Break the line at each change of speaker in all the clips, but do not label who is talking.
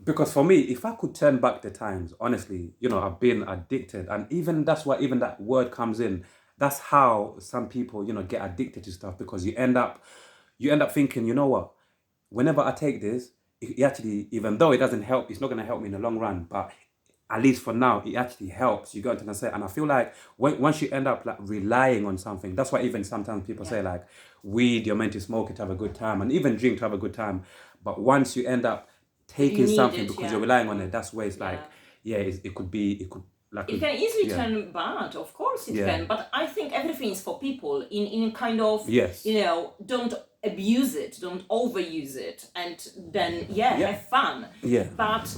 Because for me, if I could turn back the times, honestly, I've been addicted, and even that's why even that word comes in. That's how some people, get addicted to stuff because you end up thinking, you know what? Whenever I take this, it actually, even though it doesn't help, it's not going to help me in the long run, but at least for now, it actually helps. You go into the set, and I feel like once you end up like relying on something, that's why even sometimes people say like, weed, you're meant to smoke it to have a good time, and even drink to have a good time. But once you end up
But you
taking
need
something
it,
because
yeah.
you're relying on it, that's where it's like,
Yeah.
yeah, it could like,
It can easily
yeah,
turn bad, of course it
yeah,
can, but I think everything is for people in kind of,
yes,
don't abuse it, don't overuse it, and then,
yeah,
have fun.
yeah,
But,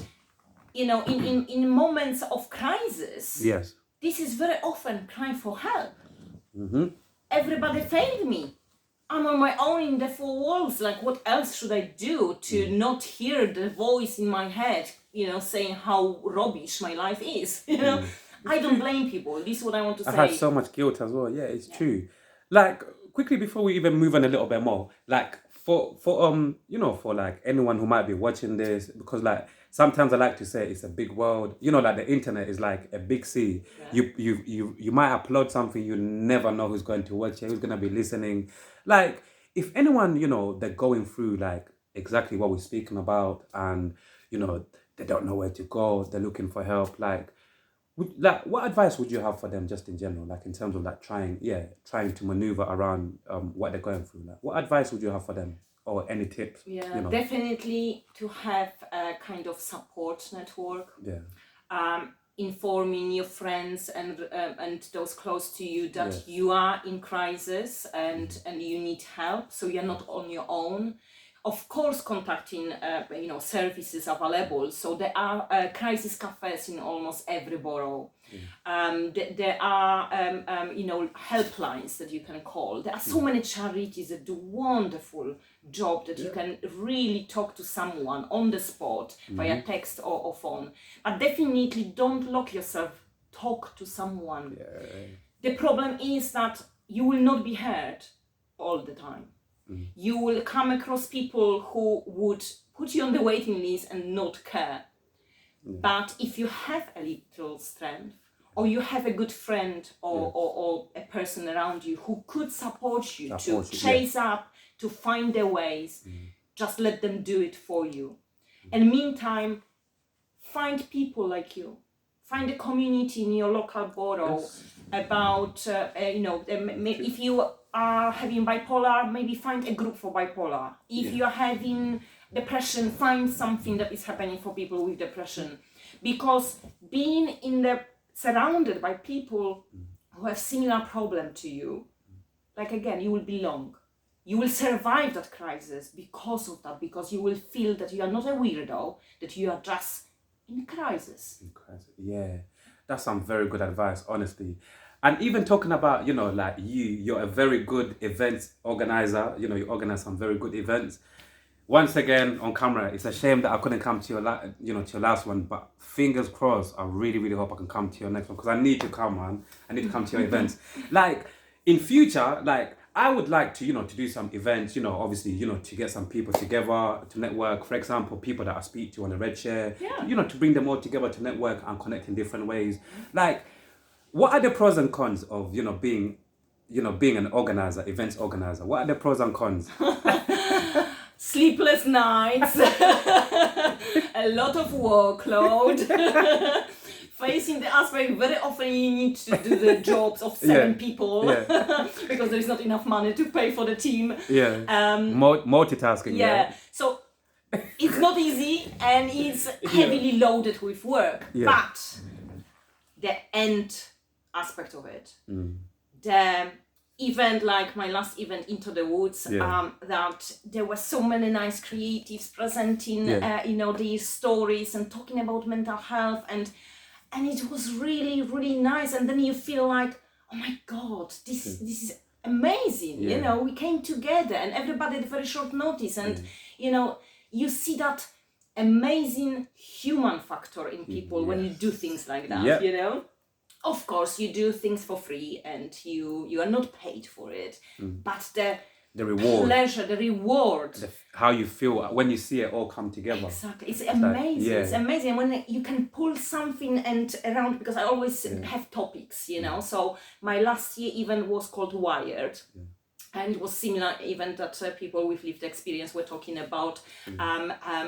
in moments of crisis,
yes,
this is very often cry for help.
mm-hmm,
Everybody failed me. I'm on my own in the four walls. Like, what else should I do to not hear the voice in my head, saying how rubbish my life is?
it's
I don't
true.
blame people. This is what I want to
I've had
say.
so much guilt as well. Yeah, it's
Yeah.
true. Like quickly before we even move on a little bit more, like for like anyone who might be watching this, because like sometimes I like to say it's a big world. Like the internet is like a big sea.
Yeah.
You might upload something, you never know who's going to watch it, who's gonna be listening. Like if anyone, they're going through like exactly what we're speaking about, and they don't know where to go, they're looking for help, what advice would you have for them just in general, like in terms of like trying to maneuver around what they're going through? Like, what advice would you have for them, or any tips?
Yeah, definitely to have a kind of support network.
Yeah,
Informing your friends and those close to you that
yes,
you are in crisis and you need help, so you're not on your own. Of course, contacting services available. So there are crisis cafes in almost every borough. There are helplines that you can call. There are so many charities that do wonderful job that you can really talk to someone on the spot via text or phone. But definitely don't lock yourself. Talk to someone.
yeah,
The problem is that you will not be heard all the time. You will come across people who would put you on the waiting list and not care. But if you have a little strength, or you have a good friend or a person around you who could support you to chase up, to find their ways, just let them do it for you. And meantime, find people like you. Find a community in your local borough about, if you are having bipolar, maybe find a group for bipolar. If you are having depression, find something that is happening for people with depression. Because being surrounded by people who have similar problem to you, like again, you will belong. You will survive that crisis because of that, because you will feel that you are not a weirdo, that you are just in crisis.
yeah. That's some very good advice, honestly. And even talking about, like you're a very good events organizer. You organize some very good events. Once again on camera, it's a shame that I couldn't come to to your last one. But fingers crossed, I really, really hope I can come to your next one, because I need to come, man. I need to come to your events. Like in future, like I would like to, to do some events. Obviously, to get some people together to network. For example, people that I speak to on the Red Share.
Yeah.
To bring them all together to network and connect in different ways. Like, what are the pros and cons of being an organizer, events organizer? What are the pros and cons?
Sleepless nights, a lot of workload, facing the aspect very often you need to do the jobs of 7 people because there is not enough money to pay for the team.
Multitasking.
Yeah. So it's not easy and it's heavily loaded with work. But the end aspect of it, the event, like my last event, Into the Woods, that there were so many nice creatives presenting these stories and talking about mental health, and it was really, really nice. And then you feel like, oh my god, this is amazing. We came together and everybody at very short notice, and you see that amazing human factor in people when you do things like that. Of course, you do things for free and you are not paid for it, but
the reward,
pleasure, the reward.
how you feel when you see it all come together.
Exactly, it's amazing.
yeah.
It's amazing when you can pull something and around, because I always have topics, you know. So my last year event was called Wired. And it was similar event that people with lived experience were talking about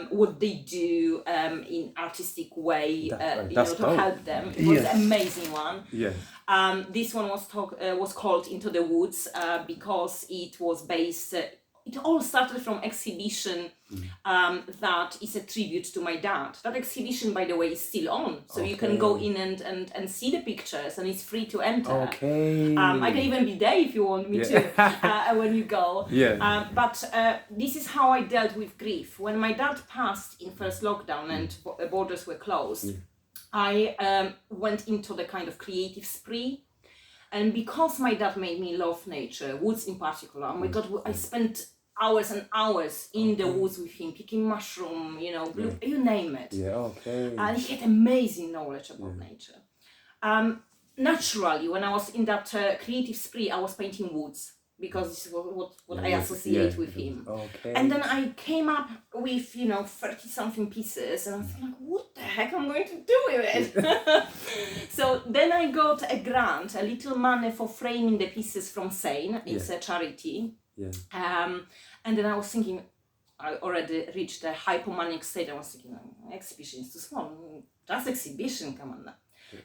what they do in artistic way, you know, to help them. It was an amazing one.
Yeah.
This one was called Into the Woods because it was based. It all started from exhibition that is a tribute to my dad. That exhibition, by the way, is still on, so you can go in and see the pictures, and it's free to enter.
Okay.
I can even be there if you want me to when you go.
Yeah.
But this is how I dealt with grief. When my dad passed in first lockdown and borders were closed, I went into the kind of creative spree. And because my dad made me love nature, woods in particular, oh my God, I spent hours and hours in the woods with him, picking mushroom, you know, you name it.
Yeah, okay.
And he had amazing knowledge about nature. Naturally, when I was in that creative spree, I was painting woods, because this is what I associate with him.
Okay.
And then I came up with, you know, 30-something pieces, and I was like, what the heck am I going to do with it? So then I got a grant, a little money for framing the pieces from Sane. It's a charity.
Yeah.
And then I was thinking, I already reached a hypomanic state. I was thinking, exhibition is too small. Just exhibition, come on now.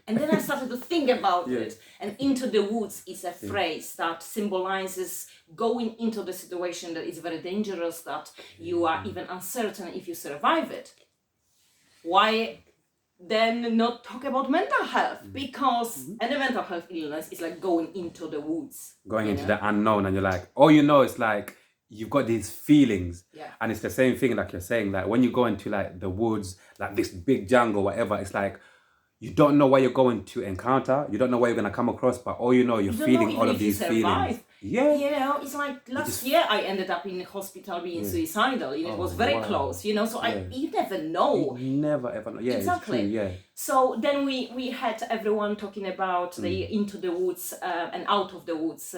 And then I started to think about it. And Into the Woods is a phrase that symbolizes going into the situation that is very dangerous, that you are even uncertain if you survive it. Why then not talk about mental health? Because any mental health illness is like going into the woods.
Going into the unknown, and you're like, all you know is like, you've got these feelings. And it's the same thing like you're saying, like when you go into like the woods, like this big jungle, whatever, it's like, you don't know what you're going to encounter. You don't know what you're going to come across, but all you know, you're feeling all of these feelings. Yeah.
You know, it's like last year I ended up in the hospital being suicidal. And it was very close, you know, so you never know.
You never ever know. Yeah,
exactly.
It's true,
So then we had everyone talking about the Into the Woods and Out of the Woods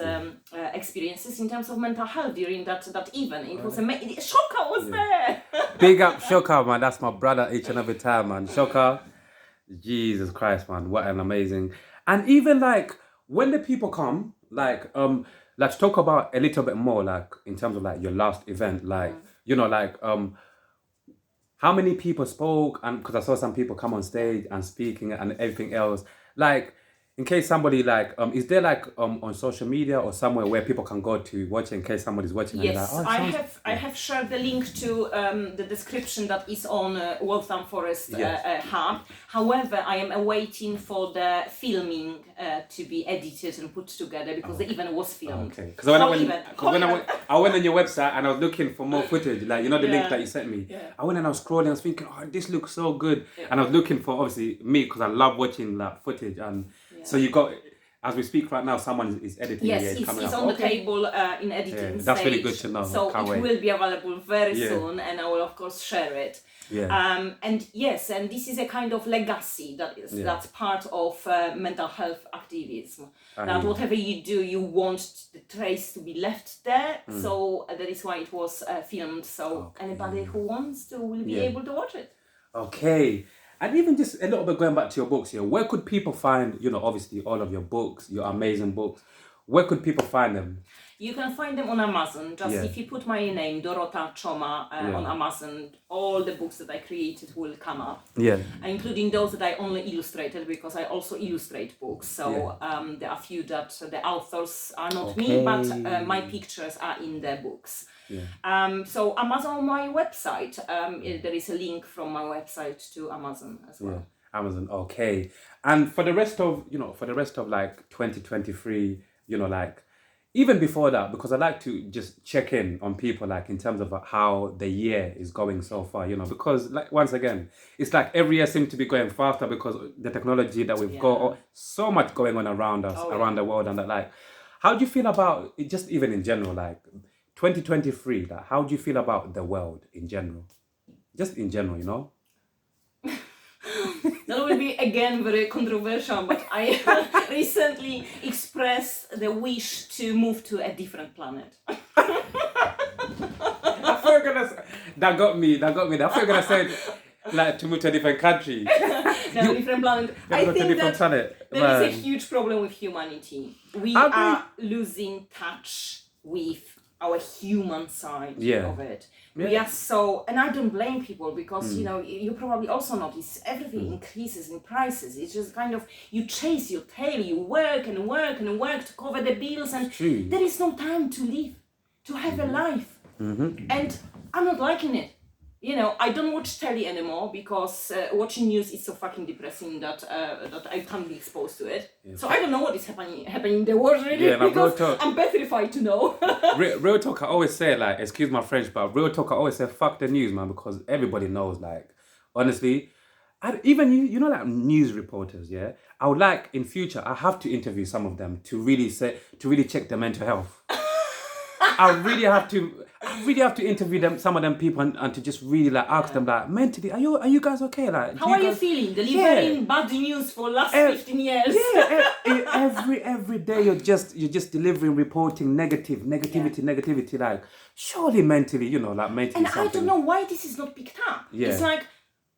experiences in terms of mental health during that event. It was amazing. Shoka was there.
Big up Shoka, man. That's my brother each and every time, man. Shoka. Jesus Christ, man, what an amazing. And even like when the people come, like let's talk about a little bit more, like in terms of like your last event, like you know, like how many people spoke, and because I saw some people come on stage and speaking and everything else, like in case somebody like is there like on social media or somewhere where people can go to watch in case somebody's watching?
Yes,
and like,
I have shared the link to the description that is on Waltham Forest Hub. However, I am awaiting for the filming to be edited and put together, because the event was filmed.
Okay. Because when I went on your website and I was looking for more footage, like you know the link that you sent me. I went and I was scrolling. I was thinking, oh, this looks so good, and I was looking for obviously me, because I love watching like footage and. So you got, as we speak right now, someone is editing.
Yes, it's on the table in editing stage.
That's really good to know.
So it will be available very soon, and I will of course share it. And yes, and this is a kind of legacy that's part of mental health activism. That whatever you do, you want the trace to be left there. So that is why it was filmed. So anybody who wants to will be able to watch it.
Okay. And even just a little bit going back to your books here, where could people find, you know, obviously all of your books, your amazing books, where could people find them?
You can find them on Amazon. Just if you put my name, Dorota, Chioma, on Amazon, all the books that I created will come up. Including those that I only illustrated, because I also illustrate books. So there are a few that the authors are not me, but my pictures are in the books. So Amazon on my website, there is a link from my website to Amazon as well.
Amazon, okay. And for the rest of, like 2023, you know, like even before that, because I like to just check in on people, like in terms of how the year is going so far, you know, because like once again, it's like every year seems to be going faster because the technology that we've got, so much going on around us, around the world, and that, like, how do you feel about it, just even in general, like 2023, like, how do you feel about the world in general? Just in general, you know?
That will be again very controversial, but I recently expressed the wish to move to a different planet.
you were gonna say that got me. I thought you were gonna say like to move to a different country.
No, different planet. I
Go to a
think
different
that
planet.
there is a
Man.
huge problem with humanity. We
I agree.
are losing touch with our human side
Yeah.
of it. We are so, and I don't blame people because you know you probably also notice everything increases in prices. It's just kind of you chase your tail, you work and work and work to cover the bills, and
True.
there is no time to live, to have a life. And I'm not liking it. You know, I don't watch telly anymore because watching news is so fucking depressing that that I can't be exposed to it. So I don't know what is happening in the world really,
Yeah, like,
because
real talk.
I'm petrified to know.
Real talk, I always say, like, excuse my French, but real talk, I always say, fuck the news, man, because everybody knows, like, honestly, even you know, like news reporters, yeah. I would like in future, I have to interview some of them to really check their mental health. I really have to interview them, some of them people, and to just really like ask them like mentally, are you guys okay? Like,
How are you feeling? Delivering bad news for last 15 years.
Every day you're just delivering, reporting negativity. Like, surely mentally, you know, like mentally.
And I don't know why this is not picked up.
Yeah.
It's like,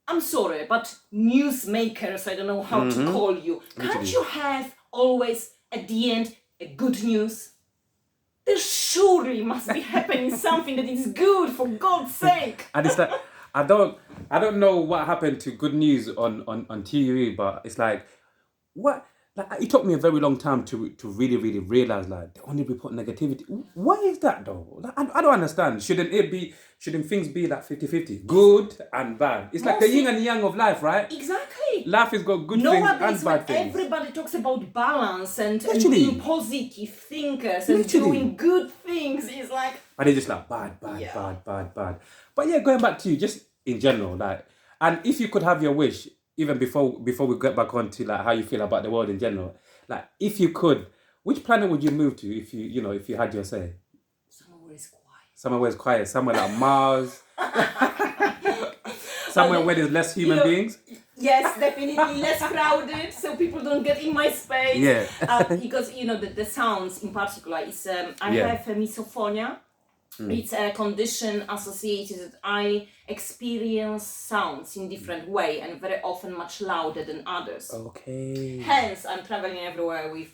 I'm sorry, but newsmakers, I don't know how to call you. Can't you have always at the end a good news? There surely must be happening something that is good, for God's sake.
And it's like I don't know what happened to good news on TV, but it's like what, like, it took me a very long time to really realize like they only report negativity. Why is that though? Like, I don't understand. Shouldn't things be like 50-50? Good and bad. It's like the yin and yang of life, right?
Exactly.
Life has got good things and bad things.
Everybody talks about balance and
Literally.
being positive thinkers and
Literally.
doing good things. It's like,
And they're just like bad. But yeah, going back to you, just in general, like, and if you could have your wish, even before we get back on to like how you feel about the world in general, like if you could, which planet would you move to if you had your say?
somewhere is quiet.
Somewhere where it's quiet, somewhere like Mars, somewhere where there's less human beings.
Yes, definitely less crowded, so people don't get in my space.
Yeah.
Because you know the sounds in particular is I
Yeah.
have misophonia. It's a condition associated that I experience sounds in different way and very often much louder than others.
Okay.
Hence, I'm traveling everywhere with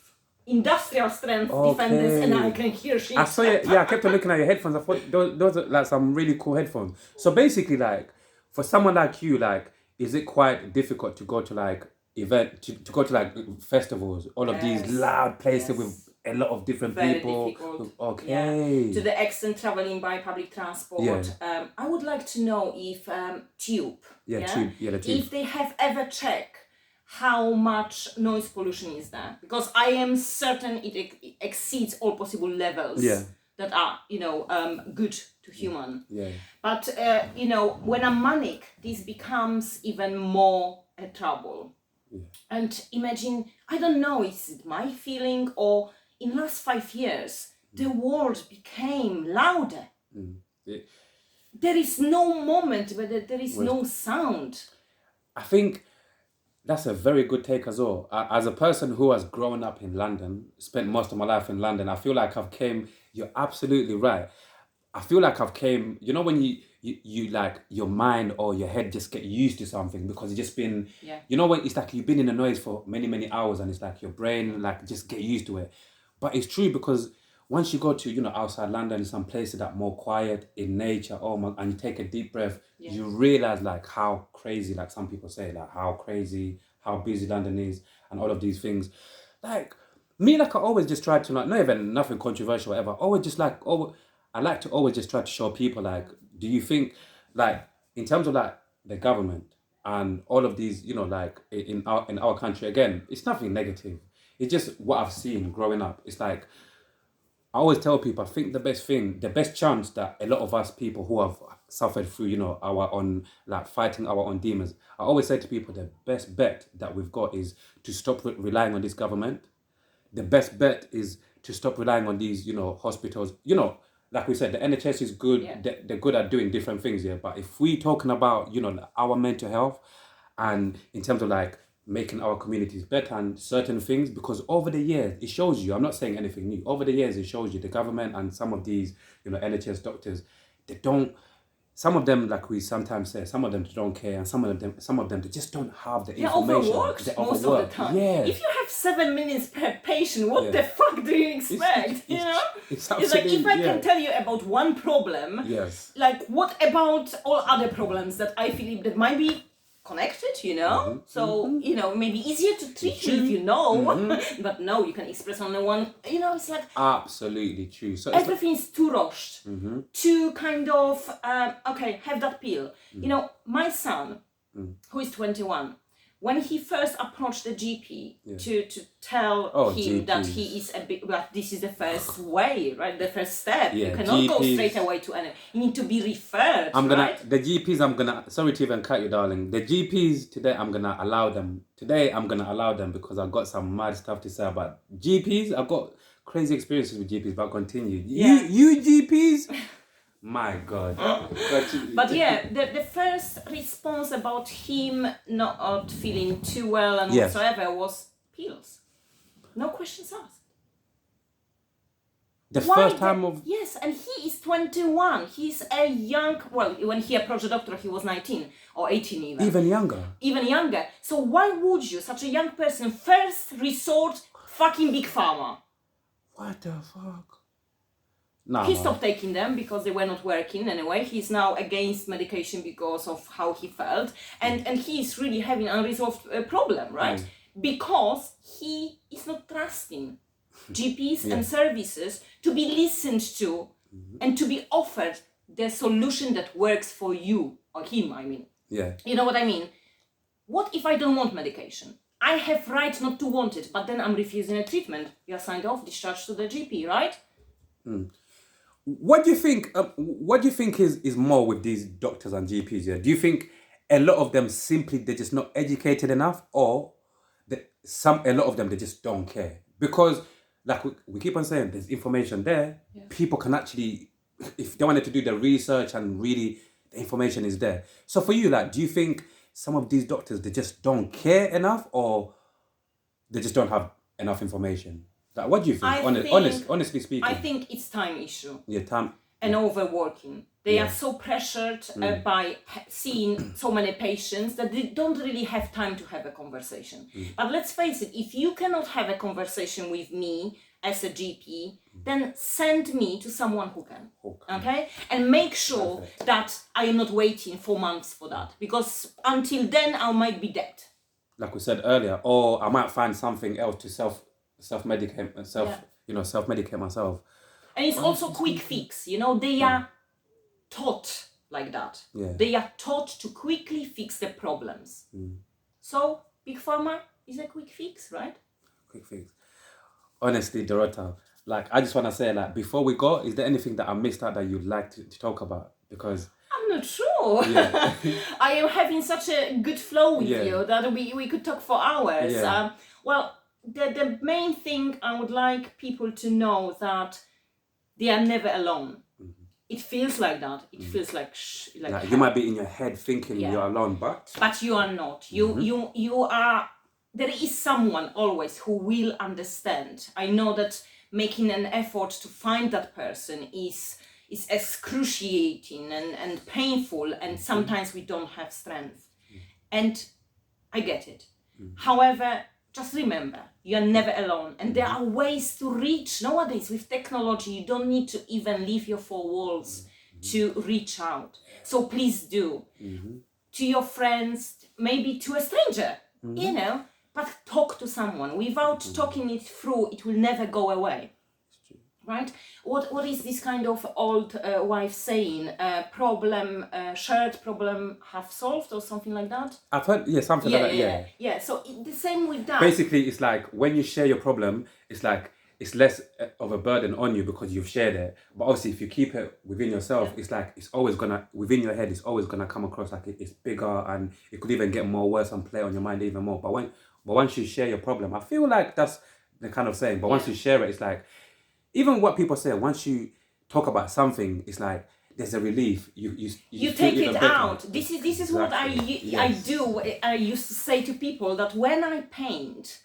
industrial strength defenders, and I can hear shit.
I saw you. Yeah, I kept on looking at your headphones. I thought those are like some really cool headphones. So basically, like for someone like you, like, is it quite difficult to go to like to go to like festivals, all of these loud places with a lot of different
Very
people?
difficult.
Okay.
Yeah. To the extent traveling by public transport.
Yeah.
I would like to know if Tube.
The tube.
If they have ever checked how much noise pollution is there, because I am certain it exceeds all possible levels that are good to human.
Yeah.
But when I'm manic, this becomes even more a trouble.
Yeah.
And imagine, I don't know, is it my feeling or in last 5 years the world became louder. There is no moment where there is no sound.
I think that's a very good take as well. As a person who has grown up in London, spent most of my life in London, I feel like you're absolutely right. I feel like you know when you like your mind or your head just get used to something because it's just been, you know, when it's like you've been in the noise for many hours and it's like your brain like just get used to it. But it's true because once you go to, outside London, some places that are more quiet in nature, and you take a deep breath, you realize like how crazy, like some people say, like how crazy, how busy London is and all of these things. Like me, like I always just try to like, not even nothing controversial or whatever, always just like, I like to always just try to show people like, do you think like in terms of like the government and all of these, like in our country, again, it's nothing negative. It's just what I've seen growing up. It's like, I always tell people, I think the best chance that a lot of us people who have suffered through, our own, like fighting our own demons, I always say to people, the best bet that we've got is to stop relying on this government. The best bet is to stop relying on these, hospitals. Like we said, the NHS is good.
Yeah.
They're good at doing different things, But if we talking about, our mental health and in terms of like making our communities better and certain things, because over the years, it shows you, I'm not saying anything new, over the years, it shows you the government and some of these, NHS doctors, they don't some of them, like we sometimes say, some of them don't care, and some of them they just don't have the
They're
information.
overworked
They're
most
overworked.
of the time.
Yeah.
If you have 7 minutes per patient, what
Yeah.
the fuck do you expect? You know?
It's
It's like if I
absolutely-
can tell you about one problem,
Yes.
like what about all other problems that I feel that might be connected, you know? So, you know, maybe easier to treat you if you know. But no, you can express only one, you know, it's like
Absolutely true. So it's
everything's too rushed, too kind of, okay, have that pill. You know, my son, who is 21, when he first approached the GP to tell him that
GPs.
he is a bit, well, this is the first way, right? The first step.
Yeah,
You cannot go
GPs.
straight away to any. You need to be referred. right?
the GPs, sorry to even cut you, darling. The GPs today, I'm gonna allow them. Today, I'm gonna allow them because I've got some mad stuff to say about GPs. I've got crazy experiences with GPs, but continue.
Yeah.
You GPs, my God.
But yeah, the first response about him not feeling too well and
Yes.
whatsoever was pills. No questions asked.
the
Why
first
the-
time of
Yes, and he is 21. He's a young, well, when he approached the doctor, he was 19 or 18 even.
even younger.
Even younger. So why would you, such a young person, first resort fucking big pharma?
What the fuck? Nah,
He
man.
stopped taking them because they were not working anyway. He's now against medication because of how he felt. And he is really having an unresolved problem, right? Because he is not trusting GPs and services to be listened to and to be offered the solution that works for you, or him, I mean.
Yeah.
You know what I mean? What if I don't want medication? I have right not to want it, but then I'm refusing a treatment. You're signed off, discharged to the GP, right?
What do you think? What do you think is more with these doctors and GPs? Yeah, do you think a lot of them simply they're just not educated enough, or a lot of them they just don't care? Because like we keep on saying, there's information there. People can actually, if they wanted to do the research and really the information is there. So for you, like, do you think some of these doctors they just don't care enough, or they just don't have enough information? Like, what do you think? Honestly speaking,
I think it's time issue
yeah, time.
and overworking. They are so pressured by seeing so many patients that they don't really have time to have a conversation. But let's face it, if you cannot have a conversation with me as a GP, then send me to someone who can. Okay? And make sure that I am not waiting for months for that, because until then I might be dead.
Like we said earlier, or I might find something else to self-medicate myself.
And it's also quick fix, you know, they are taught like that.
Yeah.
They are taught to quickly fix the problems. So, Big Pharma is a quick fix, right?
Quick fix. Honestly, Dorota, like, I just want to say, like, before we go, is there anything that I missed out that you'd like to talk about? Because
I'm not sure.
Yeah.
I am having such a good flow with
Yeah.
you that we could talk for hours.
Yeah.
Well, the main thing I would like people to know that they are never alone. It feels like that. It feels like
you might be in your head thinking
Yeah.
you're alone, but
you are not. You are. There is someone always who will understand. I know that making an effort to find that person is excruciating and painful, and sometimes we don't have strength. And I get it. However, just remember, you are never alone, and there are ways to reach. Nowadays, with technology, you don't need to even leave your four walls to reach out. So please do. To your friends, maybe to a stranger, you know, but talk to someone. Without talking it through, it will never go away. Right? What is this kind of old wife saying? Shared problem half solved, or something like that?
I've heard something like that.
Yeah. So the same with that.
Basically, it's like when you share your problem, it's like it's less of a burden on you because you've shared it. But obviously, if you keep it within yourself, it's like it's always gonna within your head. It's always gonna come across like it's bigger, and it could even get more worse and play on your mind even more. But once you share your problem, I feel like that's the kind of saying. But once you share it, it's like even what people say. Once you talk about something, it's like there's a relief. You
take
feel
it
even better.
out. This is what I do. I used to say to people that when I paint,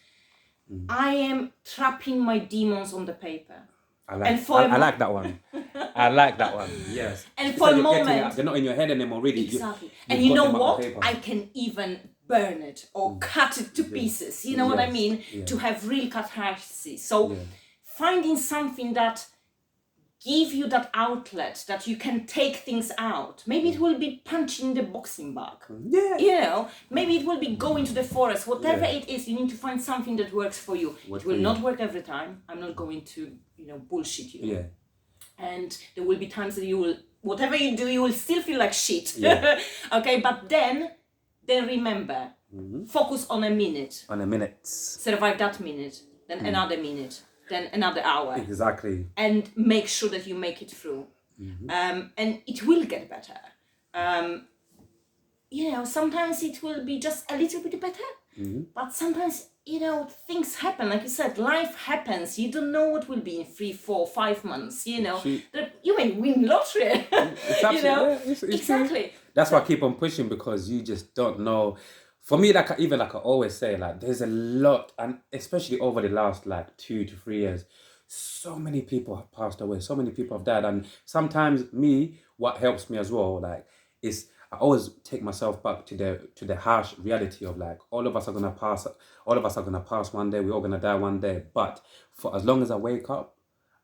I am trapping my demons on the paper.
I like,
And for
I like that one. I like that one. Yes.
And
It's
for
like
a
you're getting
moment,
it- they're not in your head anymore, really.
exactly.
You've
And you
got
know
them out on
what?
paper.
I can even burn it or cut it to pieces. You know what I
Yes.
mean?
Yeah.
To have real catharsis. So
Yeah.
finding something that give you that outlet that you can take things out. Maybe it will be punching the boxing bag.
Yeah.
You know, maybe it will be going to the forest. Whatever
Yeah.
it is, you need to find something that works for you.
Work
It will
for you.
not work every time. I'm not going to, bullshit you.
Yeah.
And there will be times that you will, whatever you do, you will still feel like shit.
Yeah.
Okay, but then remember, focus on a minute.
On a minute.
Survive that minute, then another minute, then another hour.
Exactly.
And make sure that you make it through. And it will get better. Sometimes it will be just a little bit better, but sometimes, things happen. Like you said, life happens. You don't know what will be in 3, 4, 5 months, you may win lottery.
It's absolutely, it's
exactly.
True. That's why I keep on pushing, because you just don't know. For me, like I always say, like there's a lot, and especially over the last 2 to 3 years, so many people have passed away, so many people have died, and sometimes what helps me as well, is I always take myself back to the harsh reality of all of us are gonna pass one day, we're all gonna die one day, but for as long as I wake up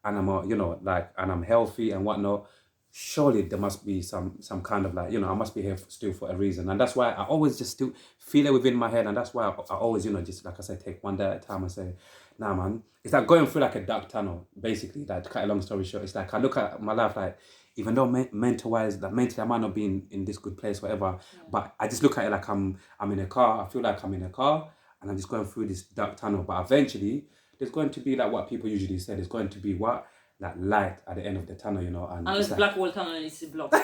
and I'm and I'm healthy and whatnot, surely there must be some kind of I must be here still for a reason. And that's why I always just still feel it within my head, and that's why I always just like I said, take one day at a time and say, nah man, it's like going through a dark tunnel, basically. To cut a long story short, it's like I look at my life even though mental wise, mentally I might not be in this good place, whatever, but I just look at it like I'm in a car. I feel like I'm in a car and I'm just going through this dark tunnel, but eventually there's going to be what people usually say, there's going to be light at the end of the tunnel, and
unless Blackwall Tunnel is blocked.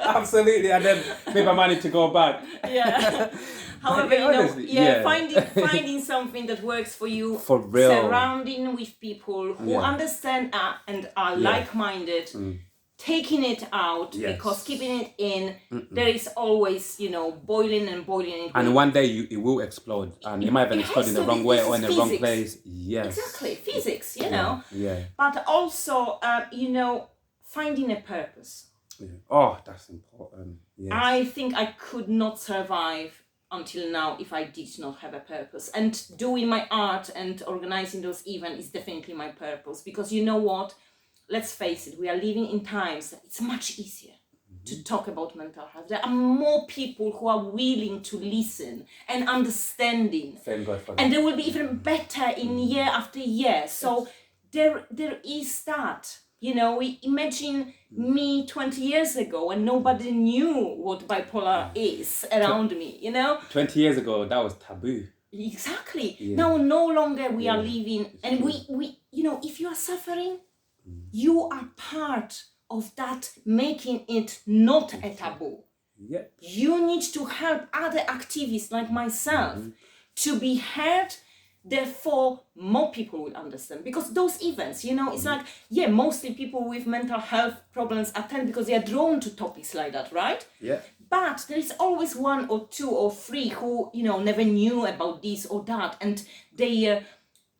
Absolutely, and then maybe I might need to go back.
Yeah. However,
honestly,
finding something that works for you,
for real,
surrounding with people who understand and are like-minded, taking it out, because keeping it in, there is always, boiling and boiling.
And one day it will explode, and it might even explode in the wrong way or in the wrong place. Yes.
Exactly, physics, know.
Yeah.
But also, finding a purpose.
Yeah. Oh, that's important. Yes.
I think I could not survive until now if I did not have a purpose. And doing my art and organizing those events is definitely my purpose. Because you know what? Let's face it, we are living in times that it's much easier to talk about mental health. There are more people who are willing to listen and understanding.
Thank God for that.
And they will be even better in year after year. So there is that. We imagine me 20 years ago and nobody knew what bipolar is around me,
20 years ago, that was taboo.
Exactly. Yeah. Now, no longer we are living, and we if you are suffering, you are part of that making it not a taboo.
Yep.
You need to help other activists like myself to be heard. Therefore, more people will understand, because those events, it's mostly people with mental health problems attend because they are drawn to topics like that, right?
Yeah.
But there is always 1 or 2 or 3 who, never knew about this or that, and their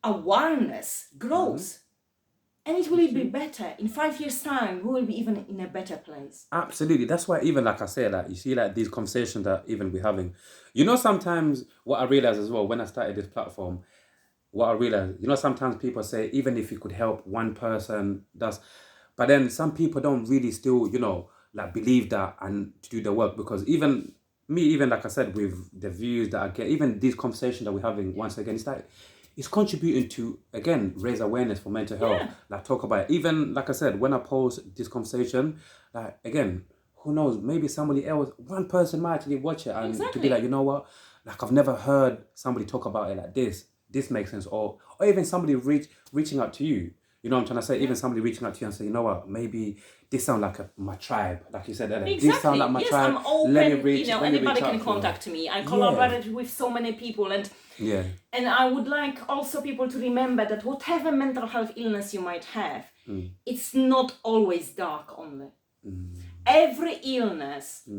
awareness grows. And it will be better. In 5 years' time, we will be even in a better place.
Absolutely. That's why even like I say, you see these conversations that even we're having. Sometimes what I realize as well when I started this platform, sometimes people say, even if you could help one person, but then some people don't really still, believe that and to do the work, because even like I said, with the views that I get, even these conversations that we're having, once again, it's contributing to, again, raise awareness for mental health, talk about it. Even, like I said, when I post this conversation, again, who knows, maybe somebody else, one person might actually watch it and to be like, you know what, I've never heard somebody talk about it like this. This makes sense. Or even somebody reaching out to you. You know what I'm trying to say? Even somebody reaching out to you and say, you know what, maybe this sounds like my tribe, like you said earlier.
Exactly.
This sounds like my tribe.
I'm open.
Let me reach,
anybody can contact me. I collaborated with so many people, and I would like also people to remember that whatever mental health illness you might have, it's not always dark only. Every illness,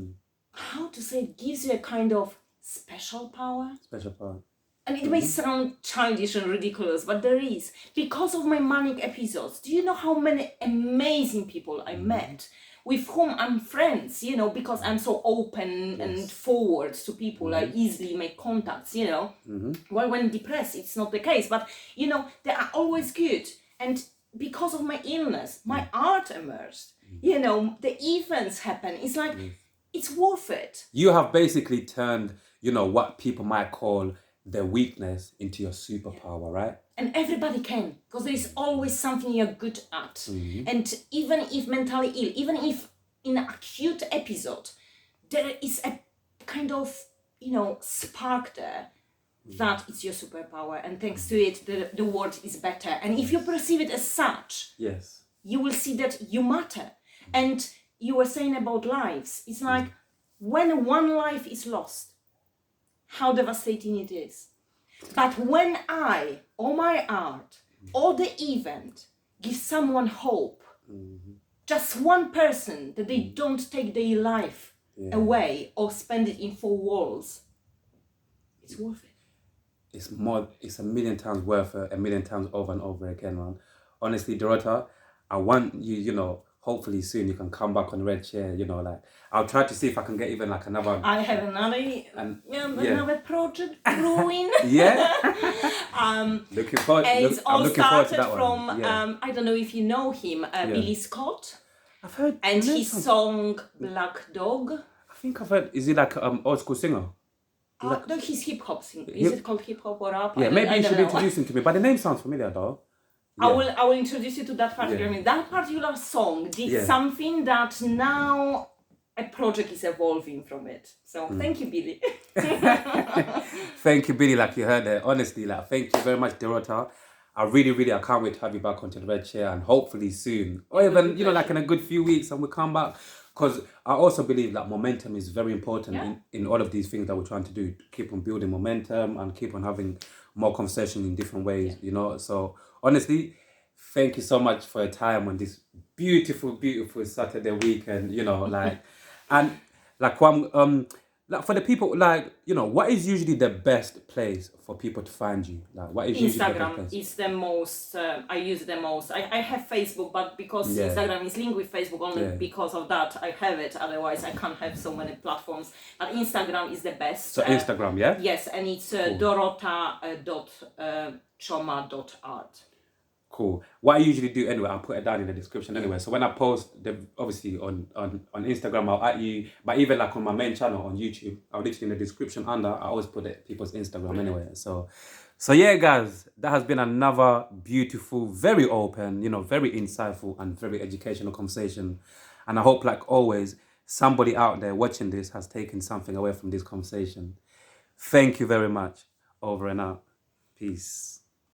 how to say, gives you a kind of special power. And it may sound childish and ridiculous, but there is. Because of my manic episodes, do you know how many amazing people I met with whom I'm friends, you know, because I'm so open and forward to people, I easily make contacts, you know. Well, when depressed, it's not the case, but, you know, they are always good. And because of my illness, my art emerged, you know, the events happen. It's like, it's worth it.
You have basically turned, you know, what people might call their weakness into your superpower, right?
And everybody can, because there is always something you're good at. And even if mentally ill, even if in an acute episode, there is a kind of, you know, spark there that it's your superpower. And thanks to it, the world is better. And if you perceive it as such,
Yes.
you will see that you matter. And you were saying about lives, it's like when one life is lost, how devastating it is. But when I, or my art, or the event gives someone hope, just one person, that they don't take their life away or spend it in four walls, it's worth it.
It's a million times worth it, a million times over and over again, man. Honestly, Dorota, I want you, you know, hopefully soon you can come back on Red Chair, you know, like, I'll try to see if I can get even like another...
I have another project brewing.
Looking forward,
And it's all
I'm looking forward to
started
that
from,
one.
I don't know if you know him, Billy Scott.
I've heard...
And
the name
his
sounds-
song Black Dog.
I think I've heard... Is he like old school singer?
No, he's hip hop singer. Is it called hip hop or rap?
Yeah, maybe you
don't
should
know.
introduce him to me, but the name sounds familiar though.
I will introduce you to that particular music. That particular song did something that now a project is evolving from it. So thank you, Billy.
Thank you, Billy, like you heard there. Honestly, like, thank you very much, Dorota. I can't wait to have you back onto the Red Chair, and hopefully soon, or even, you know, like in a good few weeks, and we'll come back. Because I also believe that momentum is very important in all of these things that we're trying to do. Keep on building momentum and keep on having more conversation in different ways, you know. So honestly, thank you so much for your time on this beautiful, beautiful Saturday weekend, you know, like, and like like for the people, like, you know, what is usually the best place for people to find you? Like, what is usually the best
Instagram
place?
is the most, I use the most. I have Facebook, but because Instagram is linked with Facebook, only because of that I have it. Otherwise, I can't have so many platforms. But Instagram is the best.
So Instagram, yeah?
Yes, and it's dorota.choma.art.
Cool. What I usually do anyway, I'll put it down in the description anyway. So when I post, obviously on Instagram, I'll at you. But even like on my main channel on YouTube, I'll literally in the description under, I always put it people's Instagram anyway. So yeah, guys, that has been another beautiful, very open, you know, very insightful and very educational conversation. And I hope, like always, somebody out there watching this has taken something away from this conversation. Thank you very much. Over and out. Peace.